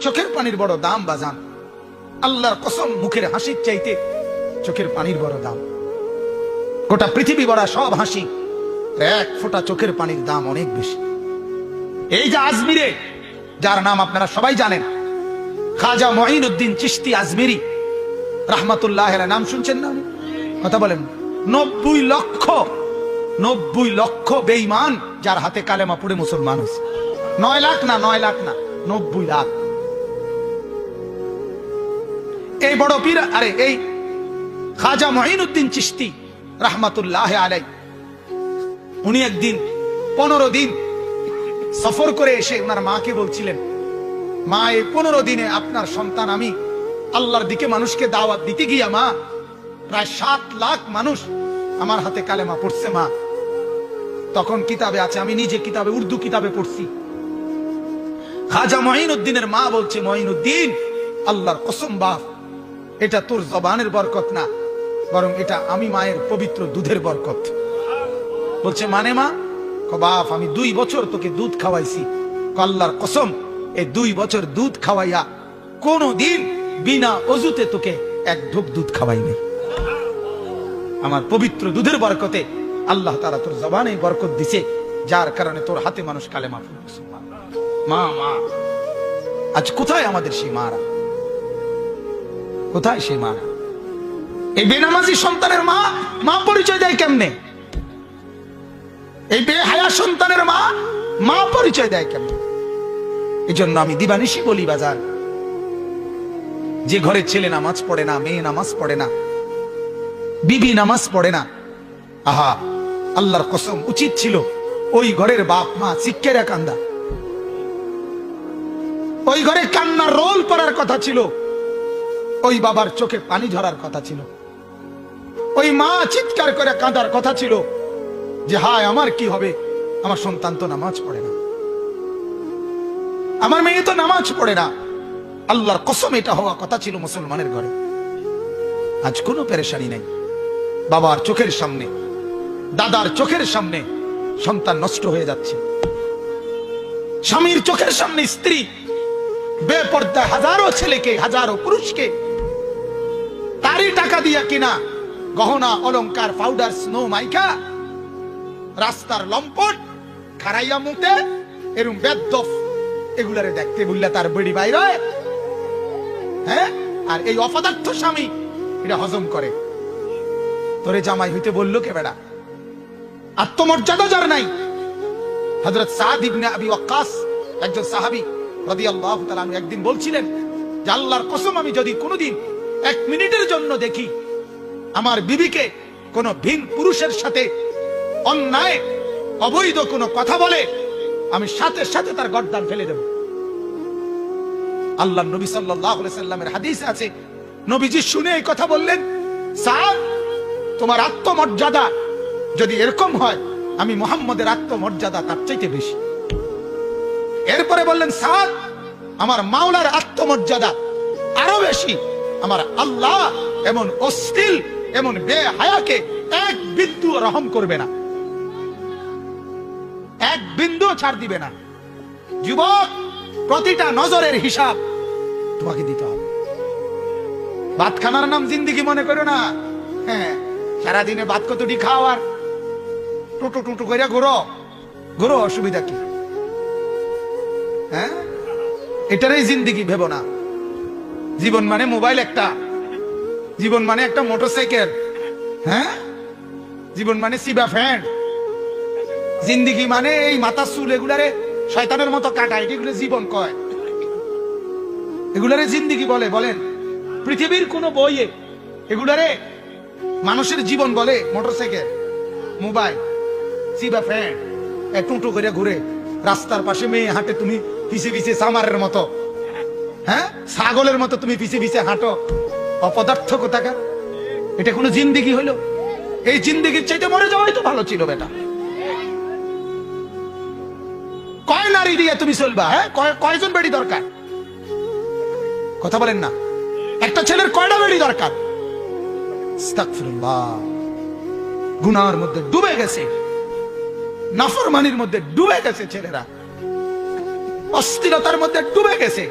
চোখের পানির বড় দাম বাজান। আল্লাহর কসম, মুখের হাসির চাইতে চোখের পানির বড় দাম। গোটা পৃথিবী ভরা সব হাসি, এক ফোঁটা চোখের পানির দাম অনেক বেশি। এই যে আজমিরে, যার নাম আপনারা সবাই জানেন, খাজা মঈনুদ্দিন চিশতি আজমিরি রাহমাতুল্লাহ আলাইহি, নাম শুনছেন না? কথা বলেন। 90 লক্ষ বেঈমান যার হাতে কালেমা পড়ে মুসলমান হয়েছে। 9 লাখ না, 9 লাখ না, 90 লাখ। এই বড় পীর, আরে এই খাজা মঈনুদ্দিন চিশতি রাহমাতুল্লাহ আলাইহি, উনি একদিন 15 দিন সফর করে এসে ওনার মাকে বলছিলেন, মা, এই 15 দিনে আপনার সন্তান, আমি আল্লাহর দিকে মানুষকে দাওয়াত দিতে গিয়া মা, প্রায় 7 লাখ মানুষ আমার হাতে কালেমা পড়ছে মা। তখন কিতাবে আছে, আমি নিজে কিতাবে, উর্দু কিতাবে পড়ছি। খাজা মঈনুদ্দিনের মা বলছে, মঈনুদ্দিন, আল্লাহর কসম বাপ, এটা তোর জবানের বরকত না, বরং এটা আমি মায়ের পবিত্র দুধের বরকত। বলছে মানে মা? বাপ, আমি 2 বছর তোকে দুধ খাওয়াইছি। আল্লাহর কসম, এই 2 বছর দুধ খাওয়াইয়া কোনদিন বিনা অজুতে তোকে এক ঢোক দুধ খাওয়াই নাই। আমার পবিত্র দুধের বরকতে আল্লাহ তাআলা তোর জবানে বরকত দিছে, যার কারণে তোর হাতে মানুষ কালেমা পড়ছে। মা, মা, আজ কোথায় আমাদের সেই মারা? কোথায় সেই মারা? এই বেনামাজি সন্তানের মা, মা পরিচয় দেয় কেমনে? এই বেহায়া সন্তানের মা, মা পরিচয় দেয় কেমনে? এই জন্য আমি দিবানিশি বলি বাজার, যে ঘরে ছেলে নামাজ পড়ে না, মেয়ে নামাজ পড়ে না, বিবি নামাজ পড়ে না, আহা, আল্লাহর কসম, উচিত ছিল ওই ঘরের বাপ মা শিক্ষেরা কান্দা। ওই ঘরে কান্নার রোল পড়ার কথা ছিল, ওই বাবার চোখে পানি ঝরার কথা ছিল, ওই মা চিৎকার করে কাঁদার কথা ছিল যে হায় আমার কি হবে, আমার সন্তান তো নামাজ পড়ে না, আমার মেয়ে তো নামাজ পড়ে না। আল্লাহর কসম, এটা হওয়া কথা ছিল মুসলমানের ঘরে। আজ কোনো পেরেশানি নাই। বাবার চোখের সামনে, দাদার চোখের সামনে সন্তান নষ্ট হয়ে যাচ্ছে, স্বামীর চোখের সামনে স্ত্রী বেপর্দা হাজারো ছেলেকে, হাজারো পুরুষকে তারই টাকা দিয়া কিনা গহনা অলংকার, পাউডার, স্নো মাইকা, রাস্তার লম্পট খারাইয়া মুতে, এরম বেদফ এগুলারে দেখতে বললে তার বেড়ি বাইরে, হ্যাঁ? আর এই অপদার্থ স্বামী এটা হজম করে। তোরে জামাই হইতে বললো কে বেড়া? আত্মমর্যাদা যার নাই। হযরত সাদ ইবনে আবি ওয়াক্কাস, একজন সাহাবী রাদিয়াল্লাহু তাআলা আনহু, একদিন বলছিলেন যে আল্লাহর কসম, আমি যদি কোনোদিন 1 মিনিটের জন্য দেখি আমার বিবিকে কোন ভিন পুরুষের সাথে অন্যায় অবৈধ কোনো কথা বলে, আমি সাথে সাথে তার গর্দান ফেলে দেব। আল্লাহর নবী সাল্লাল্লাহু আলাইহি সাল্লামের হাদিসে আছে, নবীজি শুনে এই কথা বললেন, সাদ, তোমার আত্মমর্যাদা যদি এরকম হয়, আমি মুহাম্মদের আত্মমর্যাদা তার চাইতে বেশি। এরপরে বললেন, সাদ, আমার মাওলার আত্মমর্যাদা আরো বেশি। আমার আল্লাহ এমন অশ্লীল, এমন বেহায়াকে 1 বিন্দু রহম করবে না, 1 বিন্দু ছাড় দিবে না। যুবক, প্রতিটা নজরের হিসাব তোমাকে দিতে হবে। ভাত খানার নাম জিন্দিগি মনে করো না। হ্যাঁ, সারাদিনে ভাত কতটি খাও আর টুটু টুটু করে ঘুরো, অসুবিধা কি? হ্যাঁ, এটারই জিন্দিগি ভেবো না। জীবন মানে মোবাইল একটা, জীবন মানে একটা মোটরসাইকেল, হ্যাঁ, জীবন মানে সিবা ফ্যান, জিন্দিগি মানে এই মাথা চুল এগুলারে শয়তানের মতো কাটায়, এগুলো জীবন কয়, এগুলারে জিন্দিগি বলে? বলেন পৃথিবীর কোন বইয়ে এগুলারে মানুষের জীবন বলে? মোটরসাইকেল, মোবাইল, সিবা ফ্যান, টুটু করে ঘুরে, রাস্তার পাশে মেয়ে হাঁটে, তুমি পিছে পিছে সামারের মতো, হ্যাঁ, ছাগলের মতো তুমি পিছে পিছে হাঁটো, অপদার্থ কোথাকার। এটা কোনো জিন্দিগি হলো? এই জিন্দিগির চাইতে মরে যাওয়াই তো ভালো ছিল বেটা। কয় নারী দিয়ে তুমি চলবা? হ্যাঁ, কয়জন বেড়ি দরকার? কথা বলেন না। একটা ছেলের কয়টা বেড়ি দরকার? আস্তাগফিরুল্লাহ। গুনাহের মধ্যে ডুবে গেছে, নাফরমানির মধ্যে ডুবে গেছে ছেলেরা, অস্থিরতার মধ্যে ডুবে গেছে।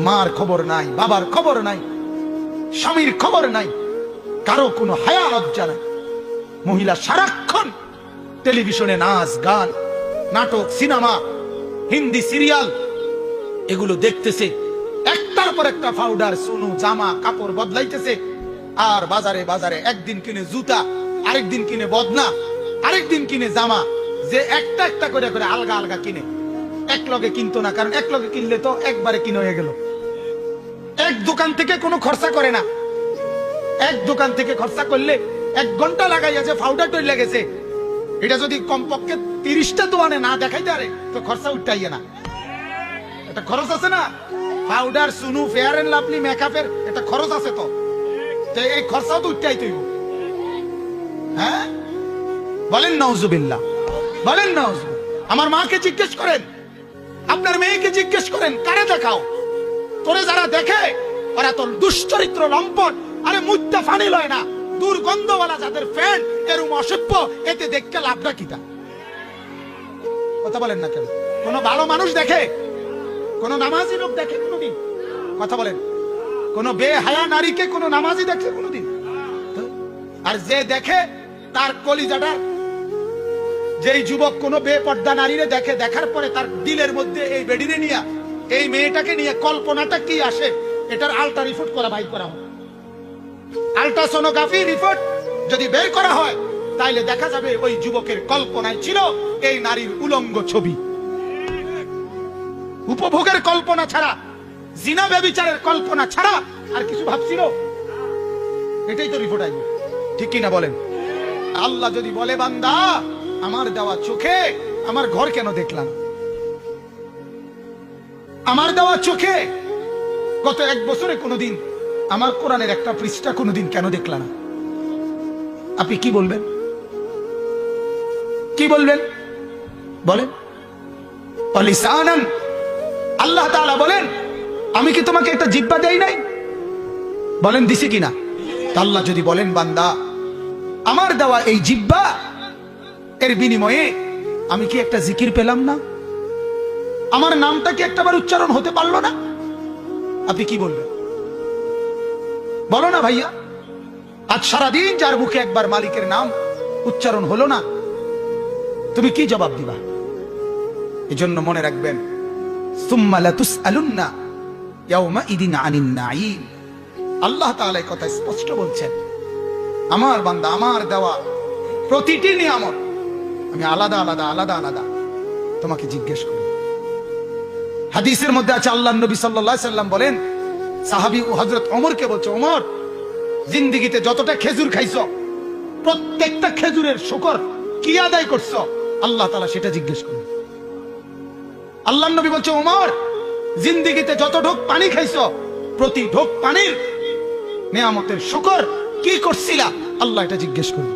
মার খবর নাই, বাবার খবর নাই, স্বামীর খবর নাই, কারো কোনো হায়া লজ্জা নাই। মহিলা সারাক্ষণ টেলিভিশনে নাচ গান, নাটক, সিনেমা, হিন্দি সিরিয়াল এগুলো দেখতেছে, একটার পর একটা পাউডার, সুনু, জামা কাপড় বদলাইতেছে। আর বাজারে বাজারে একদিন কিনে জুতা, আরেকদিন কিনে বদনা, আরেকদিন কিনে জামা, যে একটা একটা করে করে আলগা আলগা কিনে। এক লগে কিনতো না, কারণ এক লগে কিনলে তো একবারে কিনে হয়ে গেল। এক দোকান থেকে কোনো খরচা করে না, এক দোকান থেকে খরচা করলে 1 ঘন্টা লাগাইয়া যে পাউডার তৈরি লেগেছে, এটা যদি কমপক্ষে 30টা দোকানে না দেখাইতে পারে তো খরচা উঠাইয়ে না। এটা খরচ আছে না, পাউডার, সুনু, ফেয়ার এন্ড লাভলি, মেকআপের এটা খরচ আছে। তো এই খরচাও তো উঠাইতে হইব। হ্যাঁ, বলেন নাউজুবিল্লাহ, বলেন নাউজুবিল্লাহ। আমার মাকে জিজ্ঞেস করেন, আপনার মেয়েকে জিজ্ঞেস করেন, কারে দেখাও? তোরে যারা দেখে ওরা তোর দুশ্চরিত্র, লম্পট, আরে মুদ্দা ফানি লয় না, দুর্গন্ধওয়ালা যাদের ফ্যান, এরম অসভ্য, এতে দেখতে লাভটা কিটা? কথা বলেন না কেন? কোন ভালো মানুষ দেখে? কোন নামাজি লোক দেখে কোনদিন? কথা বলেন। কোন বেহায়া নারীকে কোন নামাজি দেখে কোনদিন? আর যে দেখে তার কলিজাটা, যেই যুবক কোন বেপর্দা নারীরে দেখে, দেখার পরে তার দিলের মধ্যে এই বেডিরে নিয়ে, এই মেয়েটাকে নিয়ে কল্পনাটা কি আসে, এটার আল্ট্রা রিপোর্ট করা, বাইর করা হয়। আল্ট্রাসোনোগ্রাফি রিপোর্ট যদি বের করা হয়, তাইলে দেখা যাবে ওই যুবকের কল্পনায় ছিল এই নারীর উলঙ্গ ছবি। উপভোগের কল্পনা ছাড়া, জিনা ব্যভিচারের কল্পনা ছাড়া আর কিছু ভাবছিল? এটাই তো রিপোর্ট আসবে, ঠিক কিনা বলেন? আল্লাহ যদি বলে, বান্দা আমার দেওয়া চোখে আমার ঘর কেন দেখলাম? আমার দেওয়া চোখে গত 1 বছরে কোনোদিন আমার কোরআনের একটা পৃষ্ঠা কোনোদিন কেন দেখলা না? আপনি কি বলবেন? কি বলবেন? বলেন। লিসানান, আল্লাহ তাআলা বলেন, আমি কি তোমাকে একটা জিহ্বা দেই নাই? বলেন দিছি কিনা? আল্লাহ যদি বলেন, বান্দা আমার দেওয়া এই জিহ্বা, এর বিনিময়ে আমি কি একটা জিকির পেলাম না? আমার নামটা কি একটাবার উচ্চারণ হতে পারলো না? আপনি কি বলবেন? বলো না ভাইয়া। আজ সারাদিন যার মুখে একবার মালিকের নাম উচ্চারণ হলো না, তুমি কি জবাব দিবা? এজন্য মনে রাখবেন, সুম্মা লাতুসআলুন্না ইয়াওমাইদিন আনিন নাঈম। আল্লাহ তাআলা এই কথা স্পষ্ট বলছেন, আমার বান্দা আমার দেওয়া প্রতিটি নিয়ামত আমি আলাদা আলাদা আলাদা আলাদা তোমাকে জিজ্ঞেস করি। হাদিসের মধ্যে আছে, আল্লাহর নবী সাল্লাল্লাহু আলাইহি সাল্লাম বলেন, সাহাবী ও হযরত ওমরকে বলছে, ওমর, জিন্দেগিতে যতটা খেজুর খাইছো, প্রত্যেকটা খেজুরের শুকর কি আদায় করছো? আল্লাহ তাআলা সেটা জিজ্ঞেস করেন। আল্লাহর নবী বলছে, ওমর, জিন্দেগিতে যত ঢোক পানি খাইছো, প্রতি ঢোক পানির নিয়ামতের শুকর কি করছিলা? আল্লাহ এটা জিজ্ঞেস করেন।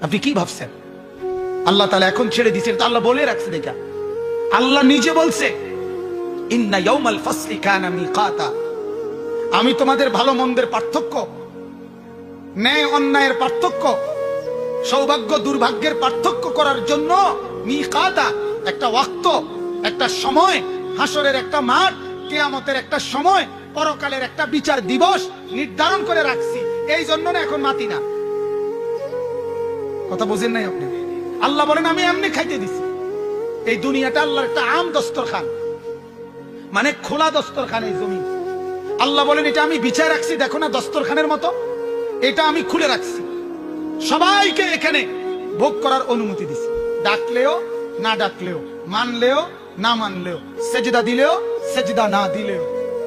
আপনি কি ভাবছেন? আল্লাহ তাআলা এখন ছেড়ে দিয়েছেন, তা আল্লাহ বলে রাখছে দেখা। আল্লাহ নিজে বলছে, ইন্না ইয়াউমাল ফাসলি কানা মিকাতা। আমি তোমাদের ভালো মন্দের পার্থক্য, ন্যায় অন্যায়ের পার্থক্য, সৌভাগ্য দুর্ভাগ্যের পার্থক্য করার জন্য মিকাতা, একটা ওয়াক্ত, একটা সময়, হাসরের একটা মাঠ, কিয়ামতের একটা সময়, পরকালের একটা বিচার দিবস নির্ধারণ করে রাখছি। এই জন্য না এখন মাতি না। কথা বুঝেন নাই আপনি? আল্লাহ বলেন, আমি এমনি খাইতে দিছি। এই দুনিয়াটা আল্লাহর একটা আম দস্তরখান, মানে খোলা দস্তরখান। এই জমি আল্লাহ বলেন, এটা আমি বিছায় রাখছি, দেখো না দস্তরখানের মতো, এটা আমি খুলে রাখছি, সবাইকে এখানে ভোগ করার অনুমতি দিছি। ডাকলেও না ডাকলেও, মানলেও না মানলেও, সেজদা দিলেও সেজদা না দিলেও,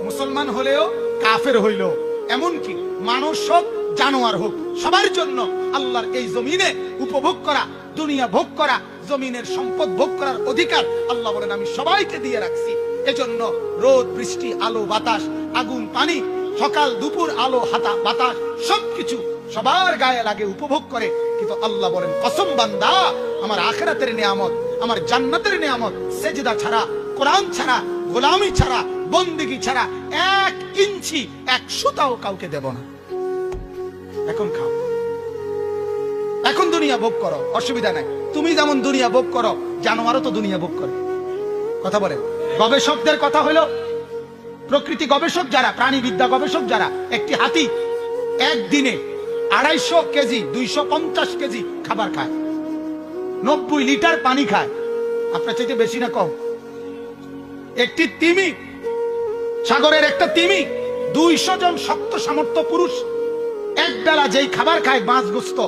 মুসলমান হলেও কাফের হইলেও, এমনকি মানুষ হোক জানোয়ার হোক, সবার জন্য আল্লাহর এই জমিনে উপভোগ করা, দুনিয়া ভোগ করা, জমিনের সম্পদ ভোগ করার অধিকার আল্লাহ বলেন আমি সবাইকে দিয়ে রাখছি। এজন্য রোদ বৃষ্টি, আলো বাতাস, আগুন পানি, সকাল দুপুর, আলো হাতা বাতাস, সবকিছু সবার গায়ে লাগে, উপভোগ করে। কিন্তু আল্লাহ বলেন, কসম বান্দা, আমার আখিরাতের নিয়ামত, আমার জান্নাতের নিয়ামত সেজদা ছাড়া, কোরআন ছাড়া, গোলামি ছাড়া, বন্দেগী ছাড়া 1 ইঞ্চি 1 সুতাও কাউকে দেব না। এখন খাও, এখন দুনিয়া ভোগ করো, অসুবিধা নাই। তুমি যেমন দুনিয়া ভোগ করো, জানোয়ারও তো দুনিয়া ভোগ করে। কথা বলেন। গবেষকদের কথা হলো, প্রকৃতি গবেষক যারা, প্রাণীবিদ্যা গবেষক যারা, একটি হাতি একদিনে 250 কেজি 250 কেজি খাবার খায়, 90 লিটার পানি খায়। আপনার চাইতে বেশি না কম? একটি তিমি, সাগরের একটা তিমি, 200 জন শক্ত সামর্থ্য পুরুষ এক বেলা যেই খাবার খায় মাছ গোস্ত,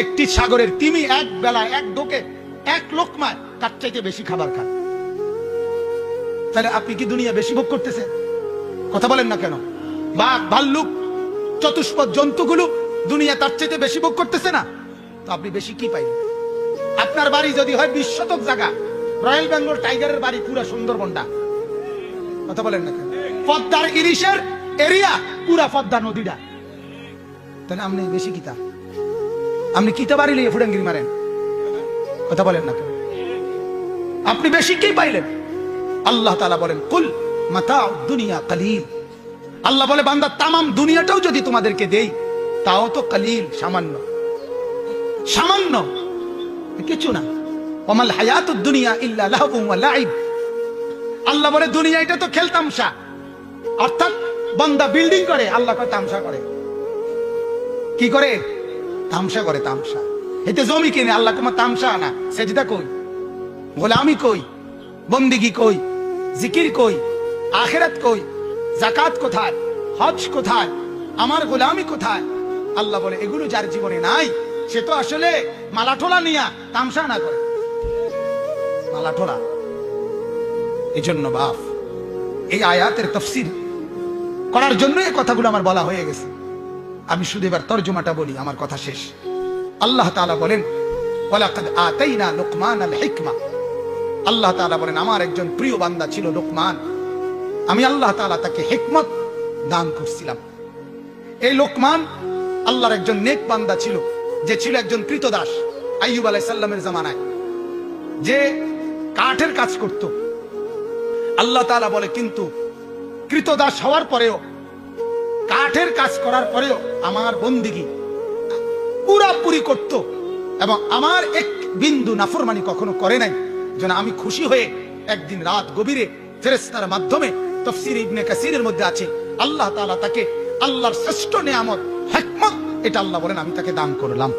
একটি সাগরের তিমি এক বেলা এক ঢোকে এক লোকমায় তার চাইতে বেশি খাবার খায়। তাহলে আপনি কি দুনিয়া বেশি ভোগ করতেছেন? কথা বলেন না কেন? বাঘ, ভাল্লুক, চতুষ্পদ জন্তুগুলো দুনিয়া তার চাইতে বেশি ভোগ করতেছে না? তো আপনি বেশি কি পাইলেন? আপনার বাড়ি যদি হয় 20 শতক জায়গা, রয়্যাল বেঙ্গল টাইগারের বাড়ি পুরা সুন্দরবনটা। কথা বলেন না কেন? পদ্মার ইলিশের এরিয়া পুরা পদ্মা নদীটা। তাহলে আপনি বেশি কিতা? আপনি কিতা বাড়ি লিয়ে ফুডাঙ্গিরি মারেন? কথা বলেন না কেন? আপনি বেশি কি পাইলেন? আল্লাহ তাআলা বলেন, কুল মাতাউ দুনিয়া কালিল। আল্লাহ বলে, বান্দা তামাম দুনিয়াটাও যদি তোমাদেরকে দেই তাও তো কালিল, সামান্য, সামান্য, কিছু না। ওমাল হায়াতুদ দুনিয়া ইল্লা লাহবুন ওয়া লাইব। আল্লাহ বলে দুনিয়া এটা তো খেলতামশা। অর্থাৎ বান্দা বিল্ডিং করে, আল্লাহ কয় তামসা করে। কি করে? তামসা করে, তামসা। এতে জমি কিনে, আল্লাহ তোমার তামসা না। সেজদা কই? গোলামি কই? বন্দিগি কই? জিকির কই? আখিরাত কই? যাকাত কোথায়? হজ কোথায়? আমার গোলামি কোথায়? আল্লাহ বলে এগুলো যার জীবনে নাই সে তো আসলে মালাঠোলা নিয়া তামসা না করে, মালাঠোলা। এই জন্য বাপ, এই আয়াতের তাফসীর করার জন্য এই কথাগুলো আমার বলা হয়ে গেছে। আমি শুধু এবার তরজমাটা বলি, আমার কথা শেষ। আল্লাহ তাআলা বলেন, ওয়ালাকাদ আতাইনা লুকমানাল হিকমা। আল্লাহ তাআলা বলেন, আমার একজন প্রিয় বান্দা ছিল লোকমান, আমি আল্লাহ তাআলা তাকে হিকমত দান করছিলাম। এই লোকমান আল্লাহর একজন নেক বান্দা ছিল, যে ছিল একজন কৃতদাস। আইয়ুব আলাইহিস সালামের জামানায় যে কাঠের কাজ করত। আল্লাহ তাআলা বলে, কিন্তু কৃতদাস হওয়ার পরেও, কাঠের কাজ করার পরেও আমার বন্দিগি পুরাপুরি করত এবং আমার এক বিন্দু নাফরমানি কখনো করে নাই। যেন আমি খুশি হয়ে একদিন রাত গভীরে ফেরেশতার মাধ্যমে, তাফসীর ইবনে কাসিরের মধ্যে আছে, আল্লাহ তাআলা তাকে আল্লাহর শ্রেষ্ঠ নেয়ামত হিকমত, এটা আল্লাহ বলেন আমি তাকে দান করলাম।